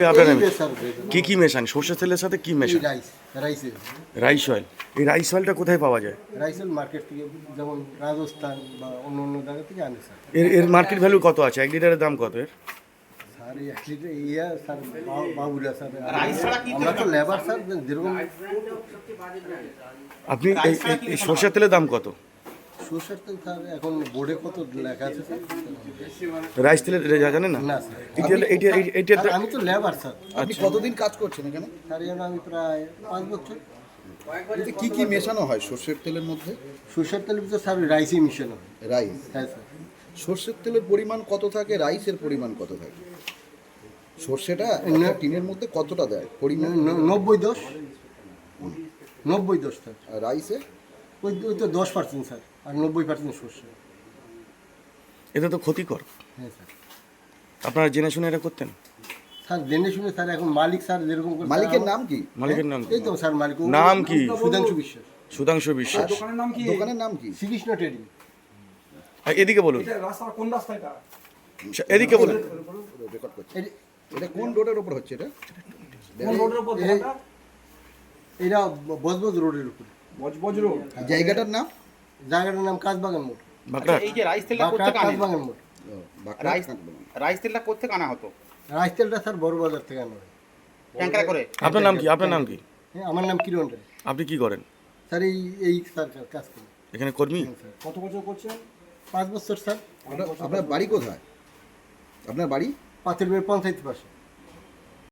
আপনার কি কি মেশান? সর্ষের তেলের সাথে কি মেশান? Rice oil. এই রাইস অয়েলটা কোথায় পাওয়া যায়? রাইস অয়েল মার্কেট থেকে, যেমন রাজস্থান বা অন্য অন্য জায়গা থেকে আনে স্যার। এর মার্কেট ভ্যালু কত আছে? 1 লিটারের দাম কত এর? স্যার এই 1 লিটার স্যার বাবুরা স্যার, আমরা তো লেবার স্যার, যেরকম আপনি এই সর্ষের তেলের দাম কত? সরষের তেল স্যার এখন বোর্ডে কত লেখা আছে স্যার? রাইস তেলের জানেন না? না স্যার, এইটা স্যার, আমি তো লেবার স্যার। আপনি কতদিন কাজ করছেন এখানে? স্যার এখানে আমি প্রায় 5 বছর। এতে কি কি মেশানো হয় সর্ষের তেলের মধ্যে? সরষের তেলের ভিতরে স্যার রাইসই মিশানো হয়। রাইস। হ্যাঁ স্যার। সর্ষের তেলের পরিমাণ কত থাকে, রাইসের পরিমাণ কত থাকে? সর্ষেটা একটা টিনের মধ্যে কতটা দেয় পরিমাণ? 90-10 90-10 স্যার। আর রাইসে? ওই তো 10% স্যার, আর 90% সরষে। এটা তো ক্ষতিকর। হ্যাঁ স্যার। আপনারা জেনে শুনে এটা করতেন? স্যার জেনে শুনে স্যার, এখন মালিক স্যার যেরকম করে, মালিকের নাম কি? মালিকের নাম এই তো স্যার মালিক নাম কি? সুধাংশু বিশ্বাস। সুধাংশু বিশ্বাস। দোকানের নাম কি? শ্রীকৃষ্ণ ট্রেডিং। এদিকে বলুন, কোন রাস্তায় এটা? এদিকে বলুন। রেকর্ড করছে। এটা কোন রোডের উপর হচ্ছে এটা? কোন রোডের উপর দোকানটা? এরা বজবজ রোডের উপর। বজবজ রোড। জায়গাটার নাম? জায়গাটার নাম কাজবাগান মোড়। বাঁকড়া। এই যে রাইস তেলটা কোথা থেকে আনেন? কাজবাগান মোড়। রাইস তেলটা কোথা থেকে আনা হতো? রাইস তেলটা স্যার বড় বাজার থেকে আনা হয়। ট্যাঙ্কারে করে? আপনার নাম কি? আপনার নাম কি? হ্যাঁ, আমার নাম কিরণ রায়। আপনি কি করেন? স্যার এই স্যার কাজ করি। এখানে কর্মী? কত বছর করছেন? 5 বছর স্যার। আপনার বাড়ি কোথায়? আপনার বাড়ি? পাথরবেড় পঞ্চায়েত পাশে।